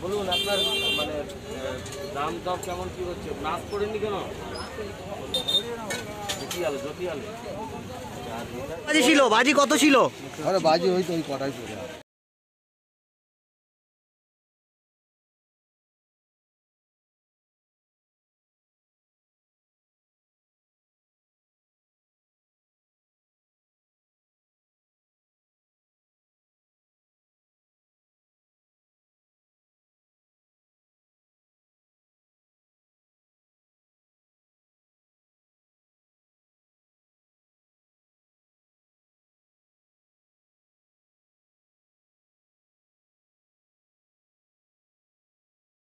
বলুন আপনার মানে দাম দর কেমন কি হচ্ছে? নাচ করেননি কেন? বাজি ছিল, বাজি কত ছিল? আরে বাজি হয়তো ওই কটাই পড়ে।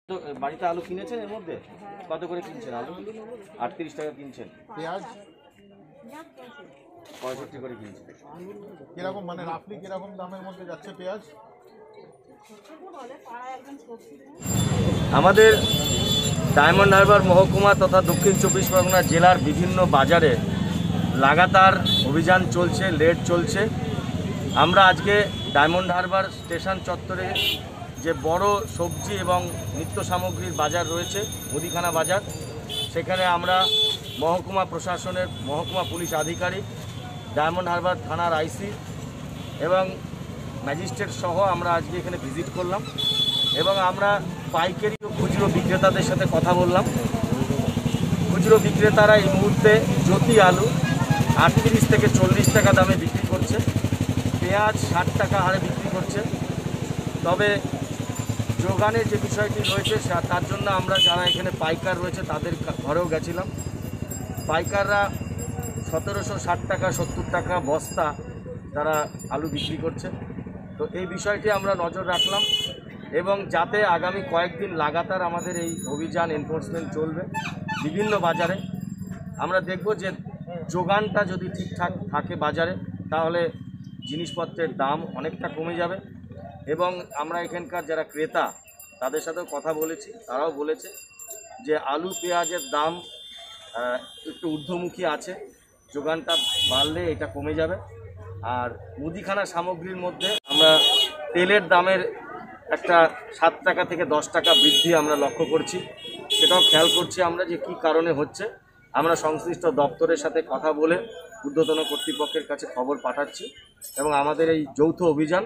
তো বাড়িতে আলু কিনেছেন এর মধ্যে? কত করে কিনছেন আলু? 38 টাকা কিনছেন। পেঁয়াজ 65 করে কিনছেন। কিরকম মানে রাফলি কিরকম দামের মধ্যে যাচ্ছে পেঁয়াজ? আমাদের ডায়মন্ড হারবার মহকুমা তথা দক্ষিণ 24 পরগনা জেলার বিভিন্ন বাজারে লাগাতার অভিযান চলছে, রেড চলছে। আমরা আজকে ডায়মন্ড হারবার স্টেশন চত্বরে যে বড় সবজি এবং নিত্য সামগ্রীর বাজার রয়েছে, মুদিখানা বাজার, সেখানে আমরা মহকুমা প্রশাসনের মহকুমা পুলিশ আধিকারিক, ডায়মন্ড হারবার থানার আইসি এবং ম্যাজিস্ট্রেট সহ আমরা আজকে এখানে ভিজিট করলাম এবং আমরা পাইকারি ও খুচরো বিক্রেতাদের সাথে কথা বললাম। খুচরো বিক্রেতারা এই মুহূর্তে জ্যোতি আলু 38 থেকে 40 টাকা দামে বিক্রি করছে, পেঁয়াজ 60 টাকা হারে বিক্রি করছে। তবে যোগানের যে বিষয়টি রয়েছে তার জন্য আমরা যারা এখানে পাইকার রয়েছে তাদের ঘরেও গেছিলাম। পাইকাররা 1760 টাকা 70 টাকা বস্তা তারা আলু বিক্রি করছে। তো এই বিষয়টি আমরা নজর রাখলাম এবং যাতে আগামী কয়েকদিন লাগাতার আমাদের এই অভিযান এনফোর্সমেন্ট চলবে বিভিন্ন বাজারে। আমরা দেখব যে যোগানটা যদি ঠিকঠাক থাকে বাজারে, তাহলে জিনিসপত্রের দাম অনেকটা কমে যাবে এবং আমরা এখানকার যারা ক্রেতা তাদের সাথেও কথা বলেছি, তারাও বলেছে যে আলু পেঁয়াজের দাম একটু ঊর্ধ্বমুখী আছে, যোগানটা বাড়লে এটা কমে যাবে। আর মুদিখানা সামগ্রীর মধ্যে আমরা তেলের দামের একটা 7 টাকা থেকে 10 টাকা বৃদ্ধি আমরা লক্ষ্য করছি, সেটাও খেয়াল করছি আমরা যে কী কারণে হচ্ছে। আমরা সংশ্লিষ্ট দপ্তরের সাথে কথা বলে ঊর্ধ্বতন কর্তৃপক্ষের কাছে খবর পাঠাচ্ছি এবং আমাদের এই যৌথ অভিযান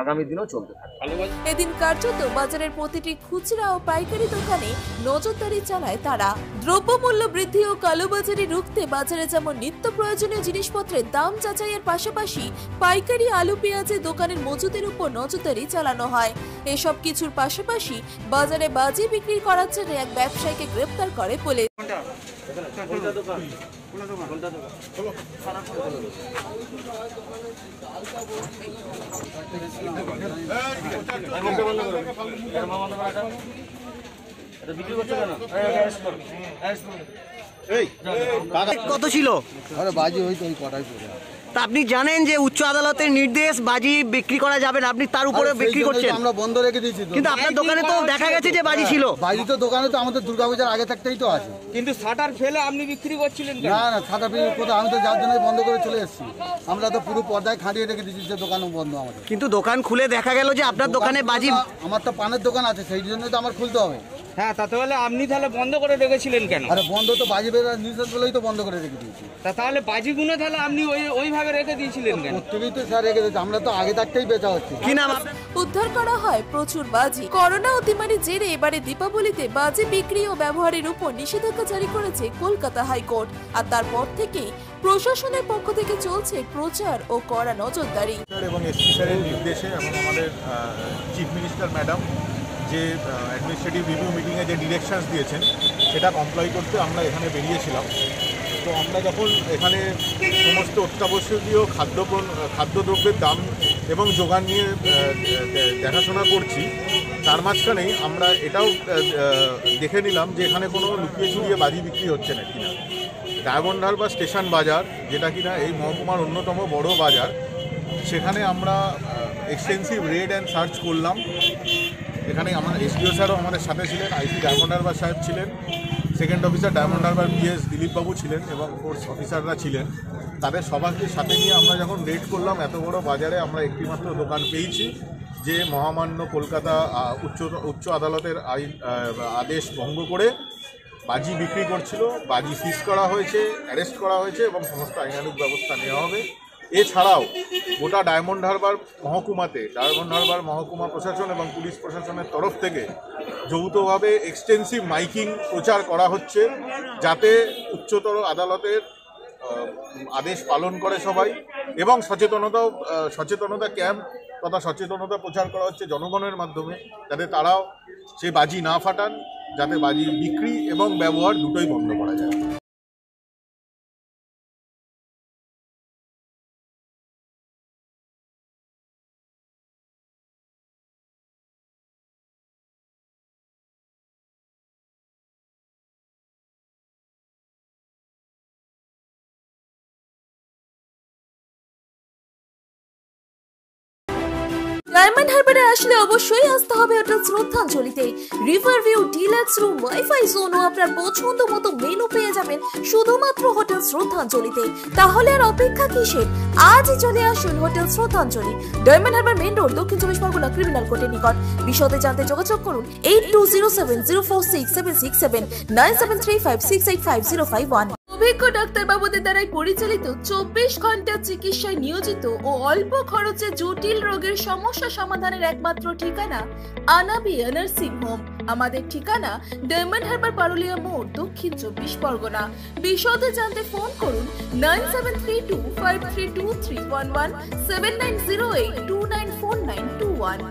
আগামী দিনও চলতে থাকবে। এদিন কার্যত বাজারের প্রতিটি খুচরা ও পাইকারি দোকানে নজরদারি চালায় তারা। দ্রব্যমূল্য বৃদ্ধি ও কালোবাজারি রুখতে বাজারে যেমন নিত্য প্রয়োজনীয় জিনিসপত্রের দাম যাচাইয়ের পাশাপাশি পাইকারি আলু পেঁয়াজের দোকানের মজুদের উপর নজরদারি চালানো হয়। এসব কিছুর পাশাপাশি বাজারে বাজি বিক্রি করার জন্য এক ব্যবসায়ীকে গ্রেপ্তার করে পুলিশ। কত ছিল? আরে বাজি হয়তো ওই কটাই পড়ে। তা আপনি জানেন যে উচ্চ আদালতের নির্দেশ বাজি বিক্রি করা যাবে না, আপনি তার উপরে বিক্রি করছেন। আমরা বন্ধ রেখে দিয়েছি, কিন্তু আপনার দোকানে তো দেখা গেছে যে বাজি ছিল। বাজি তো দোকানে তো আমাদের দুর্গাপূজার আগে থাকতেই তো আছে। কিন্তু শাটার ফেলে আপনি বিক্রি করছিলেন কেন? না না, সাদা পেয়ে কোথাও আমি তো যার জন্য বন্ধ করে চলে এসেছি। আমরা তো পুরো পর্দায় খাটিয়ে রেখে দিয়েছি যে দোকানও বন্ধ আমাদের। কিন্তু দোকান খুলে দেখা গেল যে আপনার দোকানে বাজি। আমার তো পানের দোকান আছে, সেই জন্য তো আমার খুলতে হবে। হ্যাঁ, তাহলে আপনি তাহলে বন্ধ করে রেখেছিলেন কেন? আরে বন্ধ তো বাজি বেরোর নিষেধ বলেই তো বন্ধ করে রেখে দিয়েছি। তাহলে বাজিগুলো তাহলে আপনি ওইভাবে রেখে দিয়েছিলেন কেন? প্রত্যেকেই তো স্যার রেখে দিয়েছি, আমরা তো আগে থাকতেই বেচা হচ্ছে। কি নাম? উদ্ধার করা হয় প্রচুর বাজি। করোনা অতিমারির জেরে এবারে দীপাবলিতে বাজি বিক্রি ও ব্যবহারের উপর নিষেধাজ্ঞা জারি করেছে কলকাতা হাইকোর্ট। আর তারপর থেকেই প্রশাসনের পক্ষ থেকে চলছে প্রচার ও কড়া নজরদারি। এবং এসপি স্যারের নির্দেশে এবং আমাদের চিফ মিনিস্টার ম্যাডাম যে অ্যাডমিনিস্ট্রেটিভ রিভিউ মিটিংয়ে যে ডিরেকশনস দিয়েছেন সেটা কমপ্লাই করতে আমরা এখানে বেরিয়েছিলাম। তো আমরা যখন এখানে সমস্ত অত্যাবশ্যকীয় খাদ্যদ্রব্যের দাম এবং যোগান নিয়ে দেখাশোনা করছি, তার মাঝখানেই আমরা এটাও দেখে নিলাম যে এখানে কোনো লুকিয়ে চুরিয়ে বাজি বিক্রি হচ্ছে না কিনা। ডায়মন্ড হারবার স্টেশন বাজার, যেটা কিনা এই মহকুমার অন্যতম বড় বাজার, সেখানে আমরা এক্সটেন্সিভ রেড অ্যান্ড সার্চ করলাম। এখানে আমার এসডিও স্যারও আমাদের সাথে ছিলেন, আইসি ডায়মন্ড হারবার সাহেব ছিলেন, second officer Diamond Harbour PS দিলীপবাবু ছিলেন এবং ফোর্স অফিসাররা ছিলেন। তাদের সবাইকে সাথে নিয়ে আমরা যখন রেড করলাম, এত বড় বাজারে আমরা একটিমাত্র দোকান পেয়েছি যে মহামান্য কলকাতা উচ্চ আদালতের আদেশ ভঙ্গ করে বাজি বিক্রি করছিল, বাজি সিজ করা হয়েছে, অ্যারেস্ট করা হয়েছে এবং সমস্ত আইনানুগ ব্যবস্থা নেওয়া হবে। এছাড়াও গোটা ডায়মন্ড হারবার মহকুমাতে ডায়মন্ড হারবার মহকুমা প্রশাসন এবং পুলিশ প্রশাসনের তরফ থেকে যৌথভাবে এক্সটেন্সিভ মাইকিং প্রচার করা হচ্ছে, যাতে উচ্চতর আদালতের আদেশ পালন করে সবাই, এবং সচেতনতা ক্যাম্প তথা সচেতনতা প্রচার করা হচ্ছে জনগণের মাধ্যমে, যাতে তারাও সে বাজি না ফাটান, যাতে বাজির বিক্রি এবং ব্যবহার দুটোই বন্ধ করা যায়। ডায়মন্ড হারবারে আসলে অবশ্যই আসতে হবে হোটেল শ্রদ্ধাঞ্জলিতে। River view, deluxe room, wifi zone ও আপনার পছন্দ মতো মেনু পেয়ে যাবেন শুধুমাত্র হোটেল শ্রদ্ধাঞ্জলিতে। তাহলে আর অপেক্ষা কিসের? আজই চলে আসুন হোটেল শ্রদ্ধাঞ্জলি, ডায়মন্ড হারবার মেন রোড, দক্ষিণ 24 পরগনা, ক্রিমিনাল কোর্টের নিকট। বিশদে জানতে যোগাযোগ করুন 8207046767 9735685051। অভিজ্ঞ ডাক্তারবাবুদের দ্বারাই পরিচালিত 24 ঘন্টা চিকিৎসায় নিয়োজিত ও অল্প খরচে জটিল রোগের সমস্যা সমাধানের একমাত্র ঠিকানা আনাবিয়া নার্সিং হোম। আমাদের ঠিকানা ডায়মন্ড হারবার পারুলিয়া মোড়, দক্ষিণ 24 পরগনা। বিশদে জানতে ফোন করুন 9732532311 7908294921।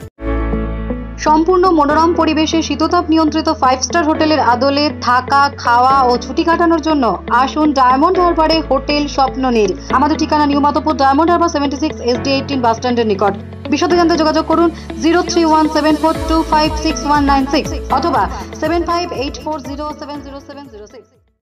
সম্পূর্ণ মনোরম পরিবেশে শীততাপ নিয়ন্ত্রিত 5 স্টার হোটেলের আদলে থাকা, খাওয়া ও ছুটি কাটানোর জন্য আসুন ডায়মন্ড হারবারে হোটেল স্বপ্ননীল। আমাদের ঠিকানা new Madhabpur, diamond Harbour 76 SD 18 বাস স্ট্যান্ডের নিকট। বিশদে জানতে যোগাযোগ করুন 031742566196 অথবা 7584070706।